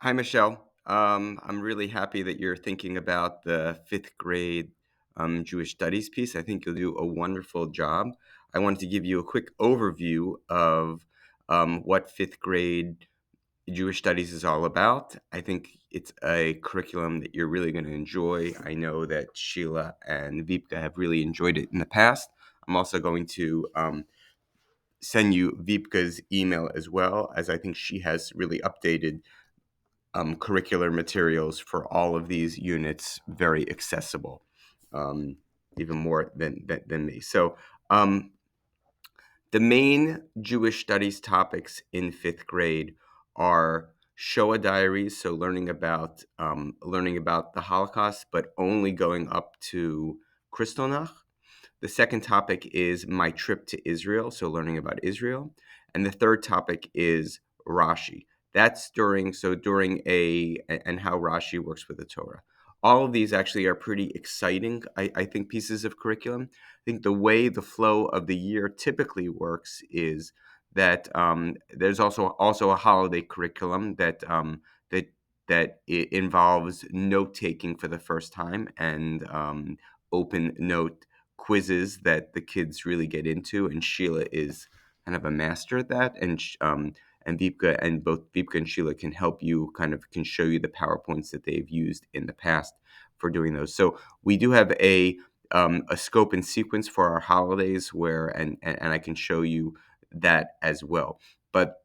Hi, Michelle. I'm really happy that you're thinking about the fifth grade Jewish studies piece. I think you'll do a wonderful job. I wanted to give you a quick overview of what fifth grade Jewish studies is all about. I think it's a curriculum that you're really going to enjoy. I know that Sheila and Vipka have really enjoyed it in the past. I'm also going to send you Vipka's email as well, as I think she has really updated curricular materials for all of these units very accessible, um, even more than me. So um, the main Jewish studies topics in fifth grade are Shoah diaries, so learning about the Holocaust, but only going up to Kristallnacht. The second topic is my trip to Israel, so learning about Israel. And the third topic is Rashi. That's during and how Rashi works with the Torah. All of these actually are pretty exciting, I think, pieces of curriculum. I think the way the flow of the year typically works is that there's also a holiday curriculum that involves note taking for the first time and open note quizzes that the kids really get into, and Sheila is kind of a master at that, and Deepka and both Deepka and Sheila can show you the PowerPoints that they've used in the past for doing those. So we do have a scope and sequence for our holidays where and I can show you that as well. But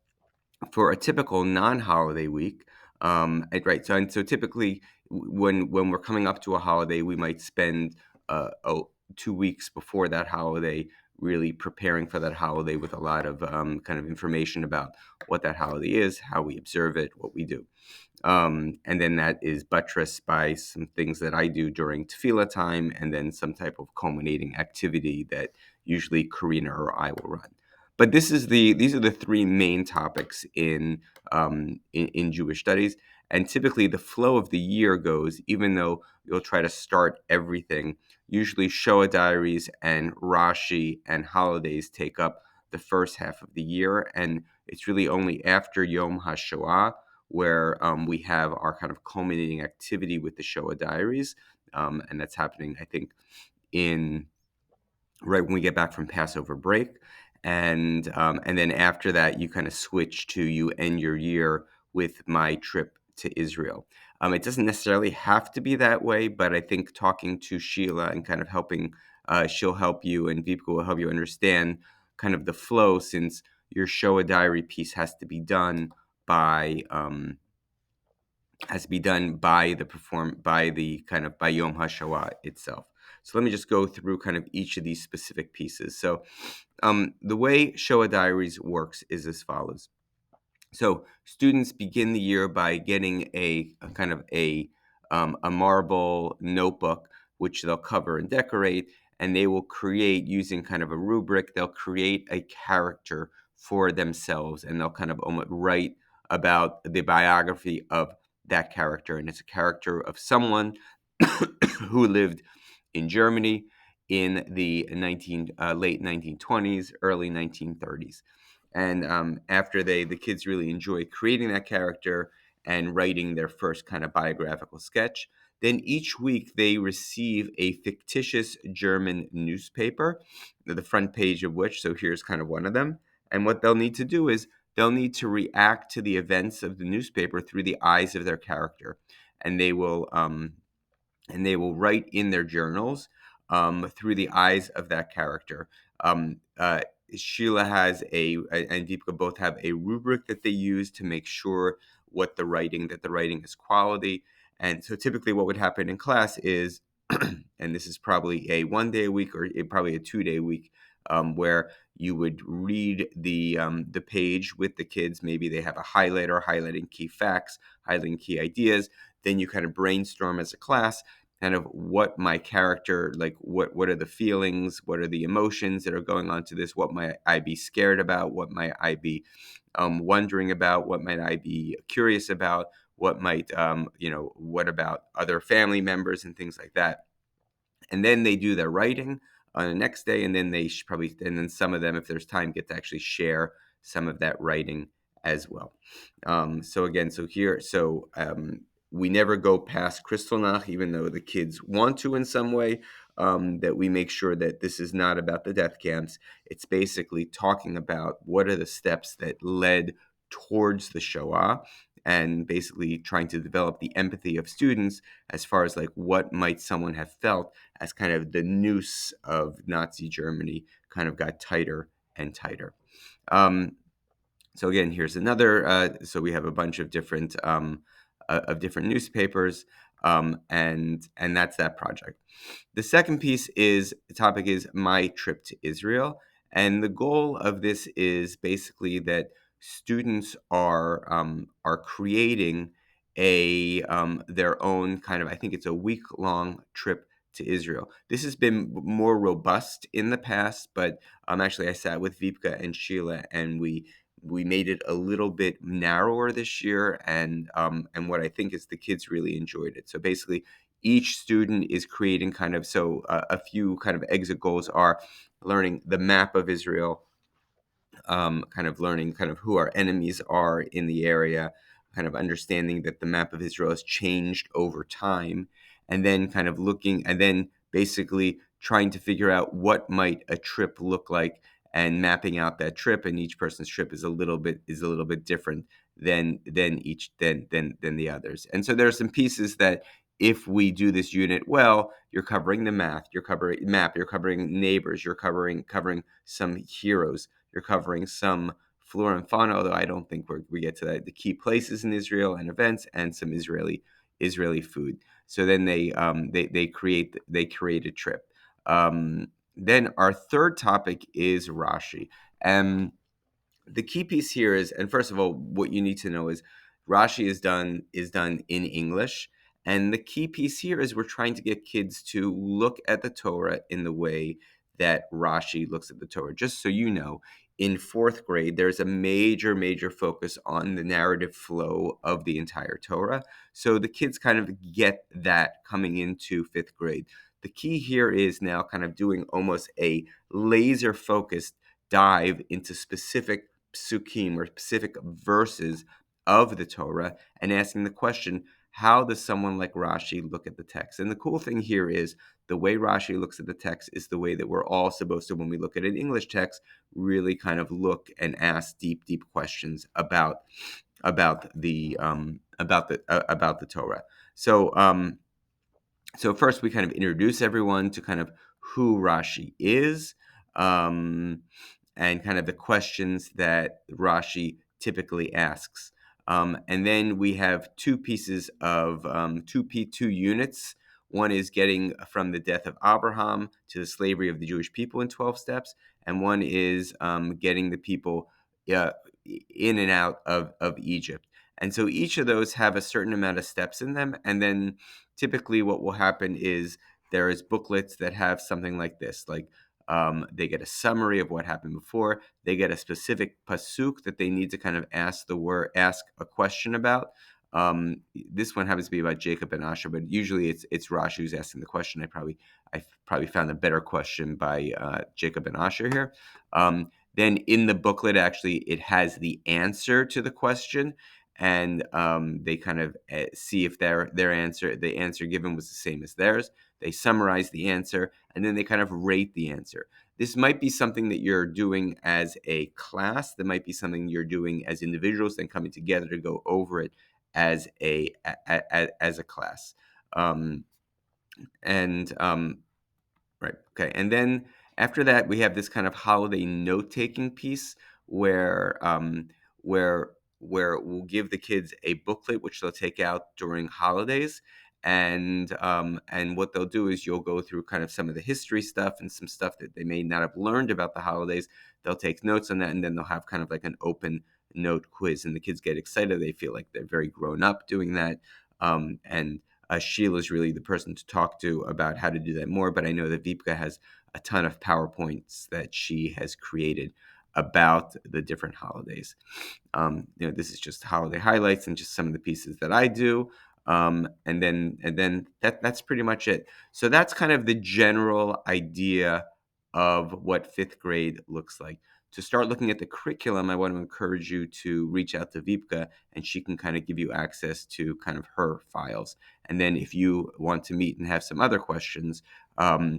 for a typical non-holiday week, right? So typically, when we're coming up to a holiday, we might spend 2 weeks before that holiday really preparing for that holiday with a lot of kind of information about what that holiday is, how we observe it, what we do. And then that is buttressed by some things that I do during tefillah time, and then some type of culminating activity that usually Karina or I will run. But these are the three main topics in Jewish studies, and typically the flow of the year goes. Even though you'll try to start everything, usually Shoah diaries and Rashi and holidays take up the first half of the year, and it's really only after Yom HaShoah where we have our kind of culminating activity with the Shoah Diaries, and that's happening, I think, in right when we get back from Passover break, and then after that, you kind of switch to you end your year with my trip to Israel. It doesn't necessarily have to be that way, but I think talking to Sheila and kind of helping, she'll help you, and Deepka will help you understand kind of the flow, since your Shoah diary piece by um, has to be done by Yom HaShoah itself. So let me just go through kind of each of these specific pieces. So the way Shoah Diaries works is as follows. So students begin the year by getting a kind of a marble notebook, which they'll cover and decorate, and they will create using kind of a rubric. They'll create a character for themselves, and they'll kind of write about the biography of that character, and it's a character of someone who lived in Germany in the late 1920s, early 1930s. And after the kids really enjoy creating that character and writing their first kind of biographical sketch, then each week they receive a fictitious German newspaper, the front page of which, so here's kind of one of them. And what they'll need to do is they'll need to react to the events of the newspaper through the eyes of their character. And they will write in their journals through the eyes of that character. Sheila and Deepika both have a rubric that they use to make sure that the writing is quality. And so typically what would happen in class is, and this is probably a 1 day a week or probably a 2 day a week, where you would read the page with the kids. Maybe they have a highlighter highlighting key facts, highlighting key ideas. Then you kind of brainstorm as a class kind of what my character, like what are the feelings, what are the emotions that are going on to this, what might I be scared about, what might I be wondering about, what might I be curious about, what about other family members and things like that. And then they do their writing on the next day, and then and then some of them, if there's time, get to actually share some of that writing as well. So again, so here, so we never go past Kristallnacht, even though the kids want to in some way. That we make sure that this is not about the death camps. It's basically talking about what are the steps that led towards the Shoah, and basically trying to develop the empathy of students as far as like what might someone have felt as kind of the noose of Nazi Germany kind of got tighter and tighter. Um, so again, here's another. So we have a bunch of different newspapers, and that's that project. The second piece is the topic is my trip to Israel, and the goal of this is basically that students are creating a their own kind of, I think it's a week long trip to Israel. This has been more robust in the past, but actually I sat with Vipka and Sheila, and we made it a little bit narrower this year, and what I think is the kids really enjoyed it. So basically, each student is creating kind of, so a few kind of exit goals are learning the map of Israel, kind of learning kind of who our enemies are in the area, kind of understanding that the map of Israel has changed over time, and then kind of looking, and then basically trying to figure out what might a trip look like, and mapping out that trip. And each person's trip is a little bit different than the others. And so there are some pieces that, if we do this unit well, you're covering the map, you're covering neighbors, you're covering some heroes, you're covering some flora and fauna, although I don't think we get to that. The key places in Israel and events, and some Israeli food. So then they create a trip. Then our third topic is Rashi, and the key piece here is, and first of all, what you need to know is Rashi is done in English, and the key piece here is we're trying to get kids to look at the Torah in the way that Rashi looks at the Torah. Just so you know, in fourth grade, there's a major focus on the narrative flow of the entire Torah. So the kids kind of get that coming into fifth grade. The key here is now kind of doing almost a laser focused dive into specific psukim, or specific verses of the Torah, and asking the question, how does someone like Rashi look at the text? And the cool thing here is the way Rashi looks at the text is the way that we're all supposed to, when we look at an English text, really kind of look and ask deep questions about the Torah. So first we kind of introduce everyone to kind of who Rashi is, um, and kind of the questions that Rashi typically asks. And then we have two pieces of two units. One is getting from the death of Abraham to the slavery of the Jewish people in 12 steps, and one is getting the people uh, in and out of Egypt. And so each of those have a certain amount of steps in them, and then typically what will happen is there is booklets that have something like this, like they get a summary of what happened before. They get a specific pasuk that they need to kind of ask a question about. This one happens to be about Jacob and Asher, but usually it's Rashi who's asking the question. I probably found a better question by Jacob and Asher here. Then in the booklet, actually, it has the answer to the question, and they kind of see if the answer given was the same as theirs. They summarize the answer, and then they kind of rate the answer. This might be something that you're doing as a class. That might be something you're doing as individuals, then coming together to go over it as a class. Um, and Right. Okay. And then after that, we have this kind of holiday note-taking piece where where we'll give the kids a booklet which they'll take out during holidays, and what they'll do is you'll go through kind of some of the history stuff and some stuff that they may not have learned about the holidays. They'll take notes on that, and then they'll have kind of like an open note quiz, and the kids get excited. They feel like they're very grown up doing that, and Sheila is really the person to talk to about how to do that more. But I know that Vipka has a ton of PowerPoints that she has created about the different holidays. This is just holiday highlights and just some of the pieces that I do. And then that's pretty much it. So that's kind of the general idea of what fifth grade looks like. to start looking at the curriculum, I want to encourage you to reach out to Vipka, and she can kind of give you access to kind of her files. And then if you want to meet and have some other questions,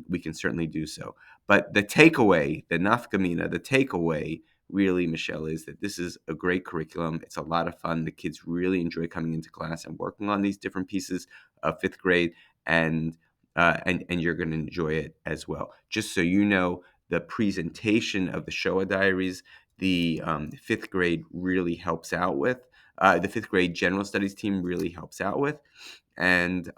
we can certainly do so. But the takeaway, the nafkamina, the takeaway really, Michelle, is that this is a great curriculum. It's a lot of fun. The kids really enjoy coming into class and working on these different pieces of fifth grade, and and you're going to enjoy it as well. Just so you know, the presentation of the Shoah Diaries, the fifth grade really helps out with. The fifth grade general studies team really helps out with, and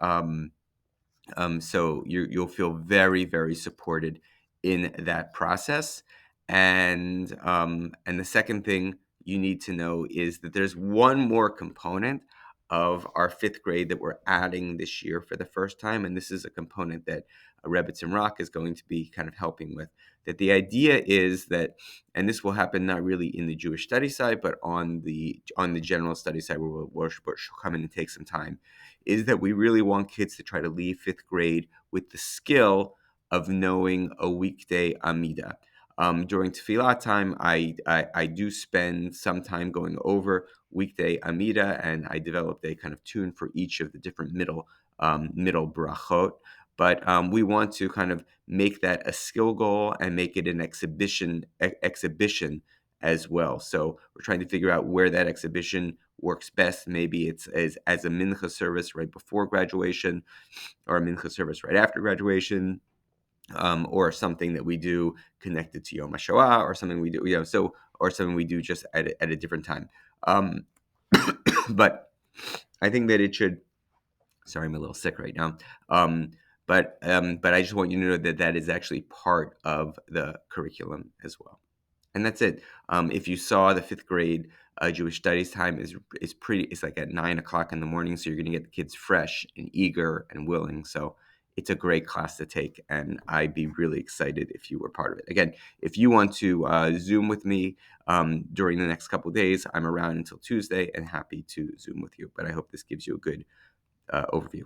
so you'll feel very, very supported in that process. And the second thing you need to know is that there's one more component of our fifth grade that we're adding this year for the first time, and this is a component that Rebbetzin Rock is going to be kind of helping with. That the idea is that, and this will happen not really in the Jewish study side, but on the general study side, where we'll come in and take some time, is that we really want kids to try to leave fifth grade with the skill of knowing a weekday Amida. During tefillah time, I do spend some time going over weekday Amida, and I developed a kind of tune for each of the different middle brachot. But we want to kind of make that a skill goal and make it an exhibition as well. So we're trying to figure out where that exhibition works best. Maybe it's as a mincha service right before graduation, or a mincha service right after graduation, or something that we do connected to Yom HaShoah, or something we do, or something we do just at a different time. But I think that it should. Sorry, I'm a little sick right now. But I just want you to know that that is actually part of the curriculum as well. And that's it. If you saw the fifth grade Jewish studies time is pretty. It's like at 9 o'clock in the morning, so you're going to get the kids fresh and eager and willing. So it's a great class to take, and I'd be really excited if you were part of it. Again, if you want to Zoom with me during the next couple of days, I'm around until Tuesday and happy to Zoom with you. But I hope this gives you a good overview.